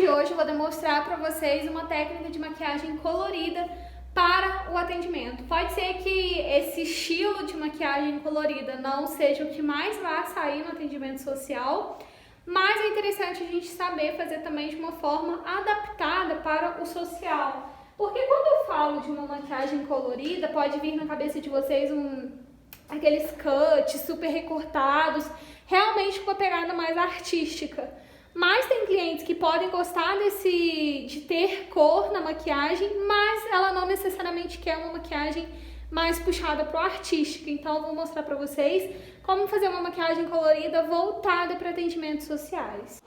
de hoje eu vou demonstrar para vocês uma técnica de maquiagem colorida para o atendimento. Pode ser que esse estilo de maquiagem colorida não seja o que mais vai sair no atendimento social, mas é interessante a gente saber fazer também de uma forma adaptada para o social. Porque quando eu falo de uma maquiagem colorida, pode vir na cabeça de vocês aqueles cuts super recortados, realmente com uma pegada mais artística. Mas tem clientes que podem gostar de ter cor na maquiagem, mas ela não necessariamente quer uma maquiagem mais puxada para o artístico. Então eu vou mostrar para vocês como fazer uma maquiagem colorida voltada para atendimentos sociais.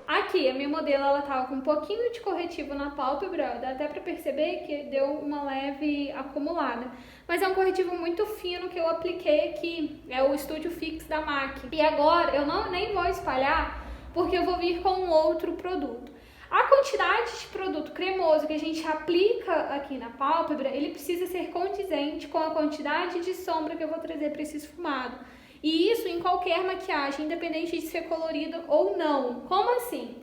Aqui, a minha modelo, ela tava com um pouquinho de corretivo na pálpebra, dá até pra perceber que deu uma leve acumulada. Mas é um corretivo muito fino que eu apliquei aqui, é o Studio Fix da MAC. E agora, eu nem vou espalhar, porque eu vou vir com um outro produto. A quantidade de produto cremoso que a gente aplica aqui na pálpebra, ele precisa ser condizente com a quantidade de sombra que eu vou trazer para esse esfumado. E isso em qualquer maquiagem, independente de ser colorida ou não. Como assim?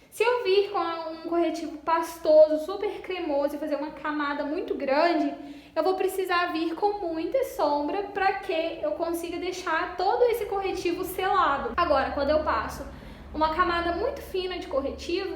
Se eu vir com um corretivo pastoso, super cremoso e fazer uma camada muito grande, eu vou precisar vir com muita sombra para que eu consiga deixar todo esse corretivo selado. Agora, quando eu passo uma camada muito fina de corretivo,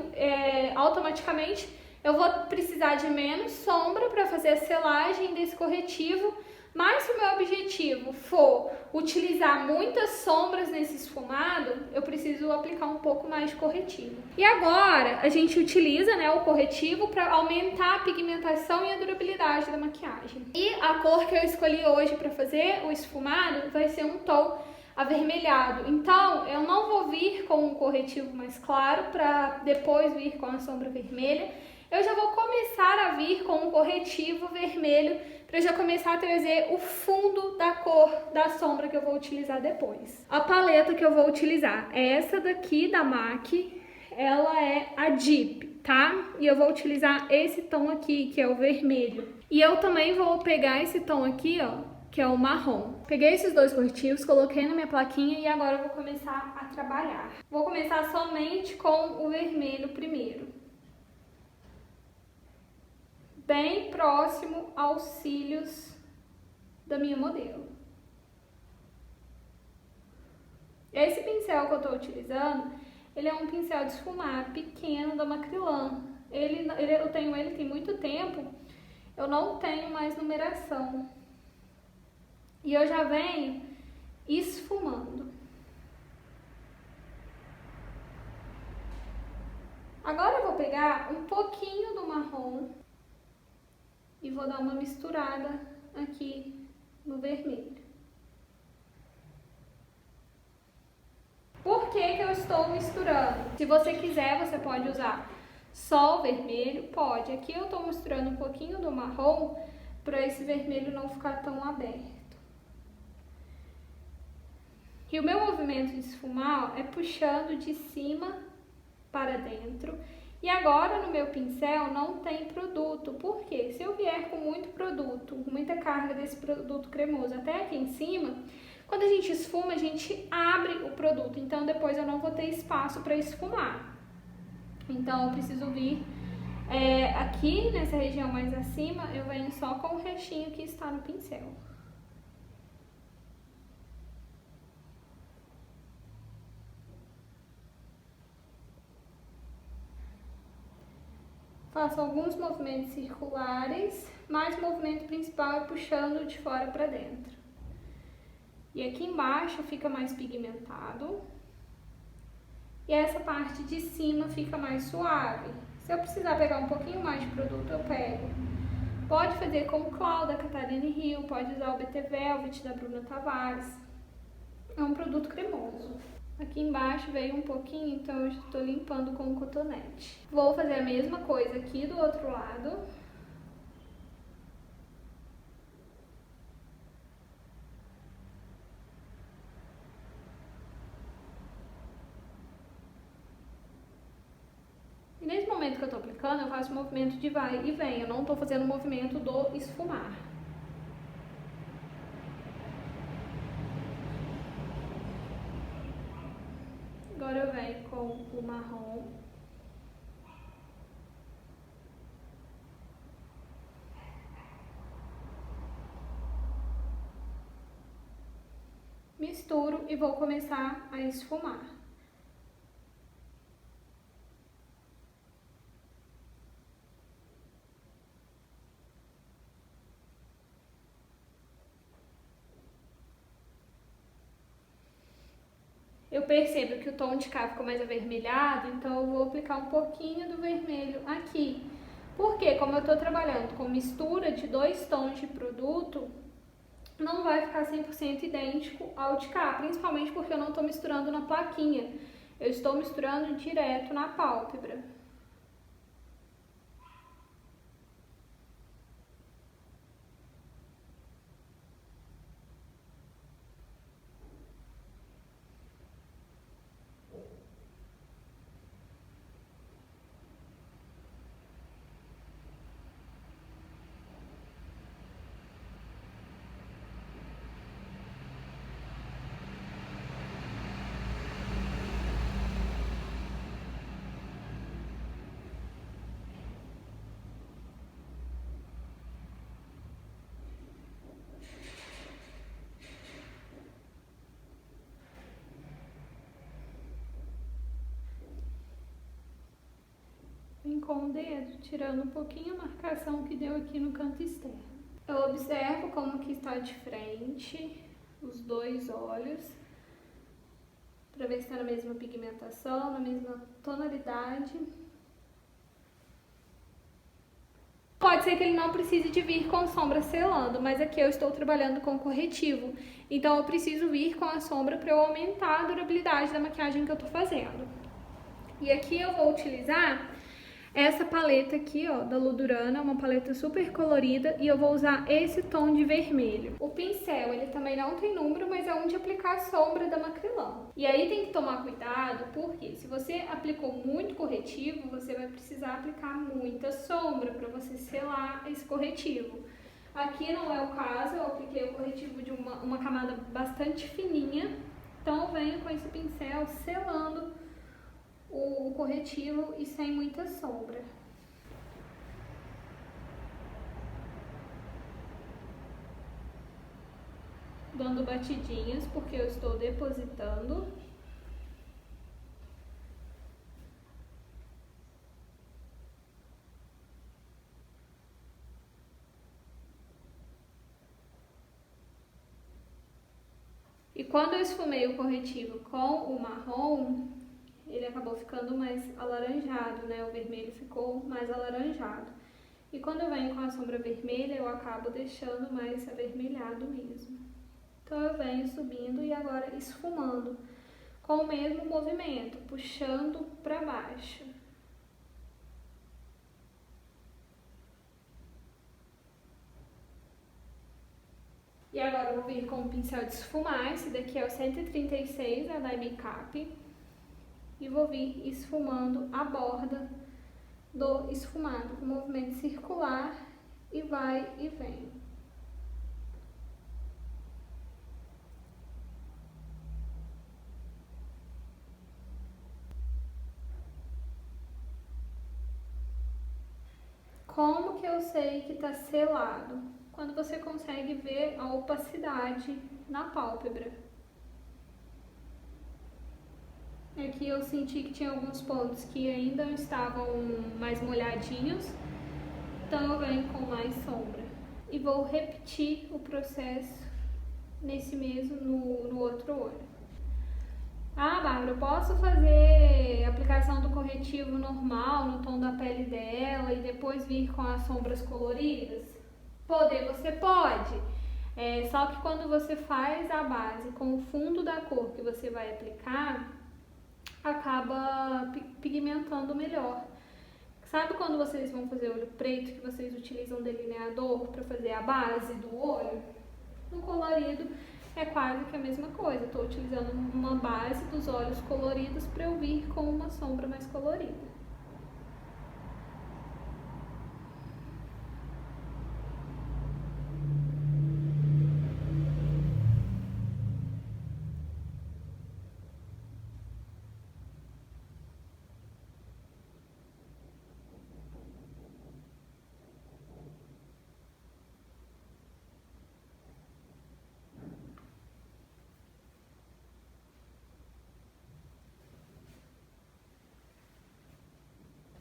automaticamente eu vou precisar de menos sombra para fazer a selagem desse corretivo. Mas se o meu objetivo for utilizar muitas sombras nesse esfumado, eu preciso aplicar um pouco mais de corretivo. E agora a gente utiliza, o corretivo para aumentar a pigmentação e a durabilidade da maquiagem. E a cor que eu escolhi hoje para fazer o esfumado vai ser um tom avermelhado. Então eu não vou vir com um corretivo mais claro para depois vir com a sombra vermelha. Eu já vou começar a vir com um corretivo vermelho para já começar a trazer o fundo da cor da sombra que eu vou utilizar depois. A paleta que eu vou utilizar é essa daqui da MAC, ela é a Deep, tá? E eu vou utilizar esse tom aqui, que é o vermelho. E eu também vou pegar esse tom aqui, ó, que é o marrom. Peguei esses dois corretivos, coloquei na minha plaquinha e agora eu vou começar a trabalhar. Vou começar somente com o vermelho primeiro. Bem próximo aos cílios da minha modelo. Esse pincel que eu estou utilizando, ele é um pincel de esfumar pequeno da Macrylan. Eu tenho ele tem muito tempo, eu não tenho mais numeração. E eu já venho esfumando. Agora eu vou pegar um pouquinho do marrom e vou dar uma misturada aqui no vermelho. Por que que eu estou misturando? Se você quiser, você pode usar só o vermelho, pode. Aqui eu estou misturando um pouquinho do marrom para esse vermelho não ficar tão aberto. E o meu movimento de esfumar é puxando de cima para dentro. E agora no meu pincel não tem produto, porque se eu vier com muito produto, com muita carga desse produto cremoso até aqui em cima, quando a gente esfuma, a gente abre o produto, então depois eu não vou ter espaço para esfumar. Então eu preciso vir aqui nessa região mais acima, eu venho só com o restinho que está no pincel. Faço alguns movimentos circulares, mas o movimento principal é puxando de fora para dentro. E aqui embaixo fica mais pigmentado. E essa parte de cima fica mais suave. Se eu precisar pegar um pouquinho mais de produto, eu pego. Pode fazer com o Clau da Catarina Hill, pode usar o BT Velvet da Bruna Tavares. É um produto cremoso. Aqui embaixo veio um pouquinho, então eu estou limpando com um cotonete. Vou fazer a mesma coisa aqui do outro lado. E nesse momento que eu estou aplicando, eu faço o movimento de vai e vem. Eu não estou fazendo o movimento do esfumar. Agora eu venho venho com o marrom. Misturo e vou começar a esfumar. Eu percebo que o tom de cá ficou mais avermelhado, então eu vou aplicar um pouquinho do vermelho aqui. Porque como eu tô trabalhando com mistura de 2 tons de produto, não vai ficar 100% idêntico ao de cá, principalmente porque eu não tô misturando na plaquinha. Eu estou misturando direto na pálpebra. Vem com o dedo, tirando um pouquinho a marcação que deu aqui no canto externo. Eu observo como que está de frente os 2 olhos, para ver se está na mesma pigmentação, na mesma tonalidade. Pode ser que ele não precise de vir com sombra selando, mas aqui eu estou trabalhando com corretivo, então eu preciso vir com a sombra para eu aumentar a durabilidade da maquiagem que eu estou fazendo. E aqui eu vou utilizar essa paleta aqui, ó, da Ludurana, uma paleta super colorida, e eu vou usar esse tom de vermelho. O pincel, ele também não tem número, mas é onde aplicar a sombra da macrilã. E aí tem que tomar cuidado, porque se você aplicou muito corretivo, você vai precisar aplicar muita sombra para você selar esse corretivo. Aqui não é o caso, eu apliquei o corretivo de uma camada bastante fininha, então eu venho com esse pincel selando o corretivo e sem muita sombra. Dando batidinhas, porque eu estou depositando. E quando eu esfumei o corretivo com o marrom, ele acabou ficando mais alaranjado, né? O vermelho ficou mais alaranjado. E quando eu venho com a sombra vermelha, eu acabo deixando mais avermelhado mesmo. Então eu venho subindo e agora esfumando com o mesmo movimento, puxando para baixo. E agora eu vou vir com o pincel de esfumar, esse daqui é o 136 da Makeup. E vou vir esfumando a borda do esfumado, com movimento circular, e vai e vem. Como que eu sei que tá selado? Quando você consegue ver a opacidade na pálpebra. Aqui eu senti que tinha alguns pontos que ainda estavam mais molhadinhos, então eu venho com mais sombra. E vou repetir o processo nesse mesmo, no outro olho. Ah, Bárbara, eu posso fazer a aplicação do corretivo normal, no tom da pele dela, e depois vir com as sombras coloridas? Poder, você pode. Só que quando você faz a base com o fundo da cor que você vai aplicar, acaba pigmentando melhor. Sabe quando vocês vão fazer olho preto, que vocês utilizam delineador para fazer a base do olho? No colorido é quase que a mesma coisa. Estou utilizando uma base dos olhos coloridos para eu vir com uma sombra mais colorida.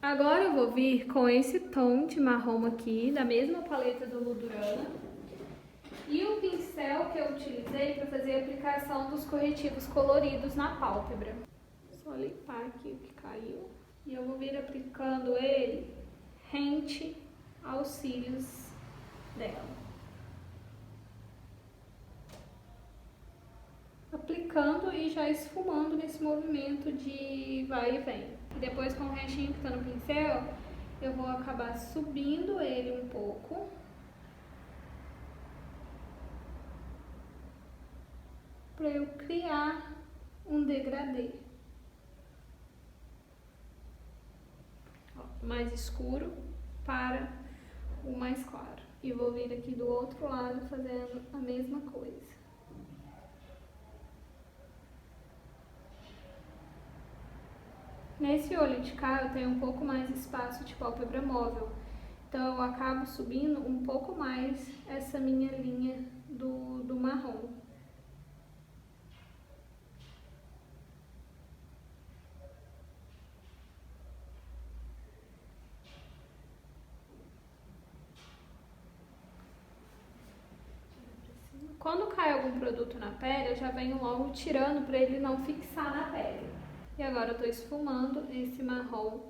Agora eu vou vir com esse tom de marrom aqui, da mesma paleta do Ludurana. E o pincel que eu utilizei para fazer a aplicação dos corretivos coloridos na pálpebra. Só limpar aqui o que caiu. E eu vou vir aplicando ele rente aos cílios dela. Aplicando e já esfumando nesse movimento de vai e vem. E depois, com o restinho que tá no pincel, eu vou acabar subindo ele um pouco. Para eu criar um degradê. Ó, mais escuro para o mais claro. E vou vir aqui do outro lado fazendo a mesma coisa. Nesse olho de cá eu tenho um pouco mais de espaço de pálpebra móvel, então eu acabo subindo um pouco mais essa minha linha do marrom. Quando cai algum produto na pele, eu já venho logo tirando para ele não fixar na pele. E agora eu tô esfumando esse marrom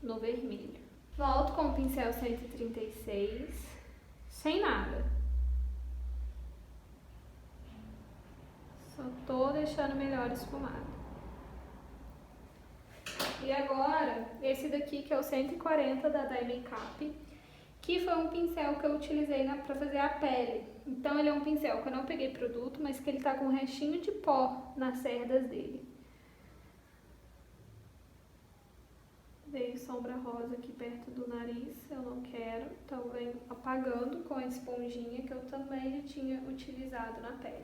no vermelho. Volto com o pincel 136, sem nada. Só tô deixando melhor esfumado. E agora, esse daqui que é o 140 da Dye Makeup, que foi um pincel que eu utilizei para fazer a pele. Então ele é um pincel que eu não peguei produto, mas que ele tá com um restinho de pó nas cerdas dele. Veio sombra rosa aqui perto do nariz, eu não quero, então venho apagando com a esponjinha que eu também já tinha utilizado na pele.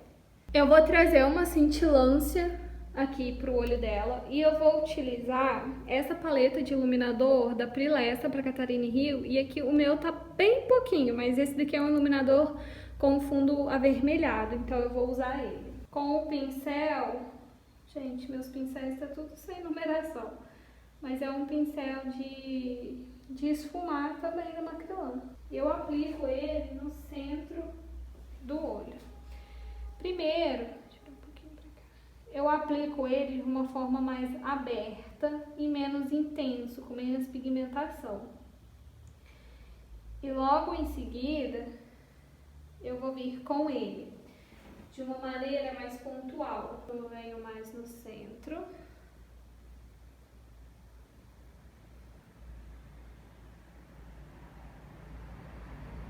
Eu vou trazer uma cintilância aqui pro olho dela e eu vou utilizar essa paleta de iluminador da Prilessa para Catarina Rio, e aqui o meu tá bem pouquinho, mas esse daqui é um iluminador com fundo avermelhado, então eu vou usar ele. Com o pincel, gente, meus pincéis tá tudo sem numeração. Mas é um pincel de esfumar também da Macrylan. Eu aplico ele no centro do olho. Primeiro, deixa eu um pouquinho pra cá. Eu aplico ele de uma forma mais aberta e menos intenso, com menos pigmentação. E logo em seguida, eu vou vir com ele de uma maneira mais pontual. Eu venho mais no centro.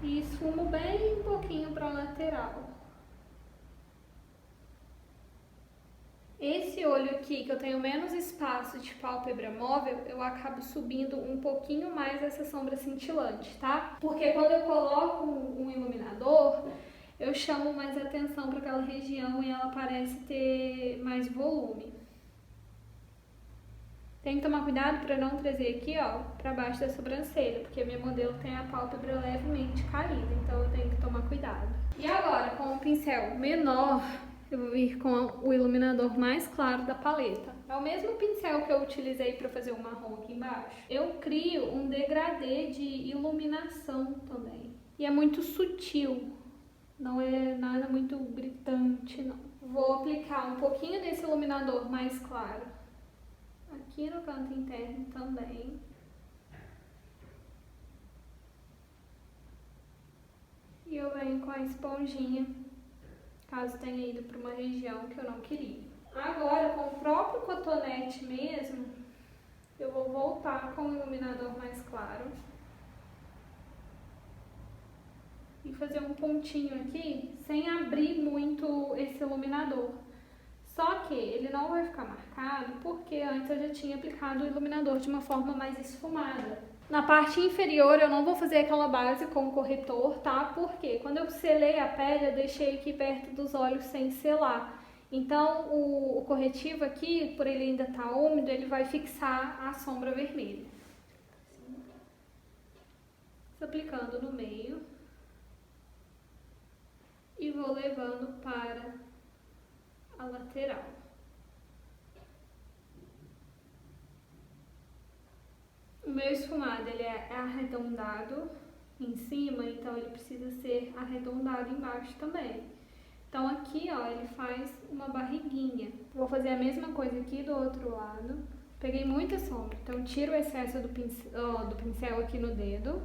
E esfumo bem um pouquinho para a lateral. Esse olho aqui, que eu tenho menos espaço de pálpebra móvel, eu acabo subindo um pouquinho mais essa sombra cintilante, tá? Porque quando eu coloco um iluminador, eu chamo mais atenção para aquela região e ela parece ter mais volume. Tem que tomar cuidado para não trazer aqui, ó, para baixo da sobrancelha, porque a minha modelo tem a pálpebra levemente caída, então eu tenho que tomar cuidado. E agora, com um pincel menor, eu vou vir com o iluminador mais claro da paleta. É o mesmo pincel que eu utilizei para fazer o marrom aqui embaixo. Eu crio um degradê de iluminação também. E é muito sutil, não é nada muito gritante, não. Vou aplicar um pouquinho desse iluminador mais claro aqui no canto interno também. E eu venho com a esponjinha, caso tenha ido para uma região que eu não queria. Agora, com o próprio cotonete mesmo, eu vou voltar com o iluminador mais claro. E fazer um pontinho aqui, sem abrir muito esse iluminador. Só que ele não vai ficar marcado porque antes eu já tinha aplicado o iluminador de uma forma mais esfumada. Na parte inferior eu não vou fazer aquela base com corretor, tá? Porque quando eu selei a pele eu deixei aqui perto dos olhos sem selar. Então o corretivo aqui, por ele ainda estar úmido, ele vai fixar a sombra vermelha. Aplicando no meio e vou levando para a lateral. meu esfumado, ele é arredondado em cima, então ele precisa ser arredondado embaixo também. Então aqui, ó, ele faz uma barriguinha. Vou fazer a mesma coisa aqui do outro lado. Peguei muita sombra, então tiro o excesso do pincel aqui no dedo.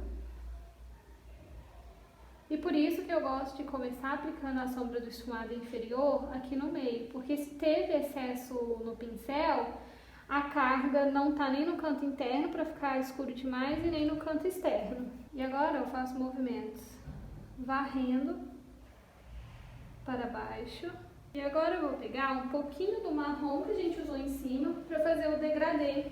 E por isso que eu gosto de começar aplicando a sombra do esfumado inferior aqui no meio, porque se teve excesso no pincel, a carga não tá nem no canto interno para ficar escuro demais e nem no canto externo. E agora eu faço movimentos varrendo para baixo. E agora eu vou pegar um pouquinho do marrom que a gente usou em cima para fazer o degradê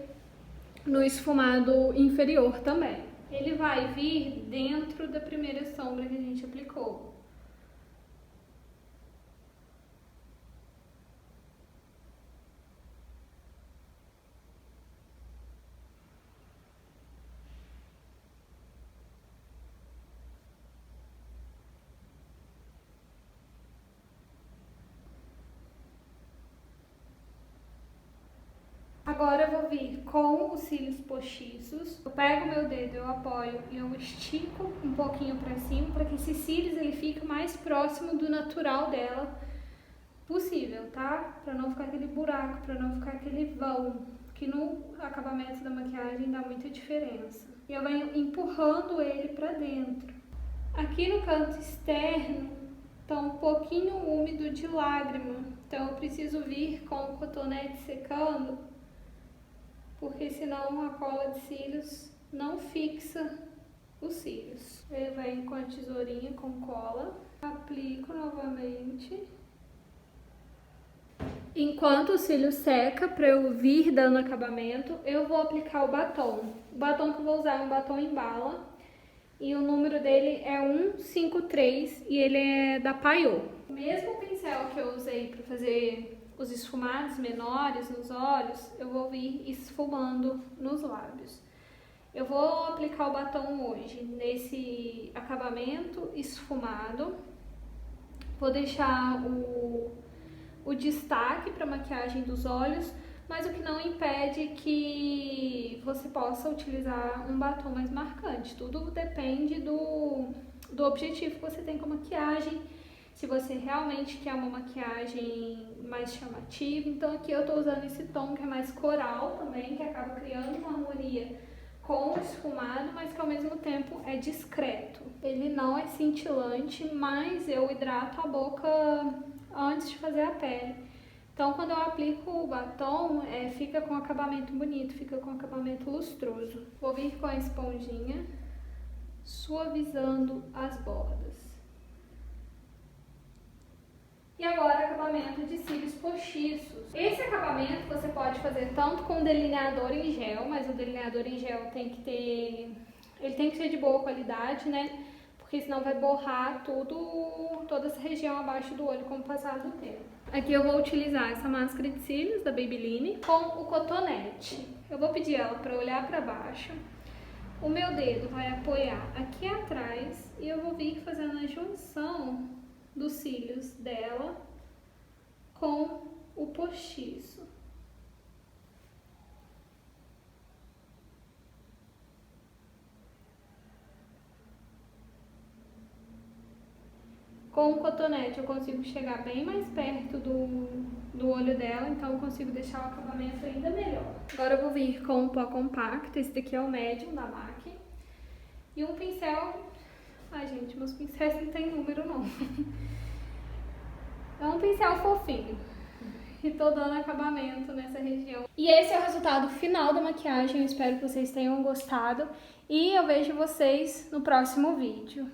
no esfumado inferior também. Ele vai vir dentro da primeira sombra que a gente aplicou. Agora eu vou vir com os cílios postiços. Eu pego meu dedo, eu apoio e eu estico um pouquinho pra cima para que esses cílios ele fique mais próximo do natural dela possível, tá? Pra não ficar aquele buraco, pra não ficar aquele vão, que no acabamento da maquiagem dá muita diferença. E eu venho empurrando ele pra dentro. Aqui no canto externo tá um pouquinho úmido de lágrima, então eu preciso vir com o cotonete secando, porque senão a cola de cílios não fixa os cílios. Eu venho com a tesourinha com cola, aplico novamente. Enquanto o cílio seca, para eu vir dando acabamento, eu vou aplicar o batom. O batom que eu vou usar é um batom em bala e o número dele é 153 e ele é da Payot. O mesmo pincel que eu usei para fazer os esfumados menores nos olhos, eu vou vir esfumando nos lábios. Eu vou aplicar o batom hoje nesse acabamento esfumado. Vou deixar o destaque para a maquiagem dos olhos, mas o que não impede que você possa utilizar um batom mais marcante. Tudo depende do objetivo que você tem com a maquiagem. Se você realmente quer uma maquiagem mais chamativa, então aqui eu tô usando esse tom que é mais coral também, que acaba criando uma harmonia com o esfumado, mas que ao mesmo tempo é discreto. Ele não é cintilante, mas eu hidrato a boca antes de fazer a pele. Então quando eu aplico o batom, fica com acabamento bonito, fica com acabamento lustroso. Vou vir com a esponjinha, suavizando as bordas. E agora, acabamento de cílios postiços. Esse acabamento você pode fazer tanto com delineador em gel, mas o delineador em gel tem que ser de boa qualidade, né? Porque senão vai borrar toda essa região abaixo do olho com o passar do tempo. Aqui eu vou utilizar essa máscara de cílios da Maybelline com o cotonete. Eu vou pedir ela para olhar para baixo. O meu dedo vai apoiar aqui atrás e eu vou vir fazendo a junção dos cílios dela com o postiço. Com o cotonete eu consigo chegar bem mais perto do olho dela, então eu consigo deixar o acabamento ainda melhor. Agora eu vou vir com um pó compacto, esse daqui é o médium da MAC, e um pincel. Ai gente, meus pincéis não tem número não. É um pincel fofinho. E tô dando acabamento nessa região. E esse é o resultado final da maquiagem. Eu espero que vocês tenham gostado. E eu vejo vocês no próximo vídeo.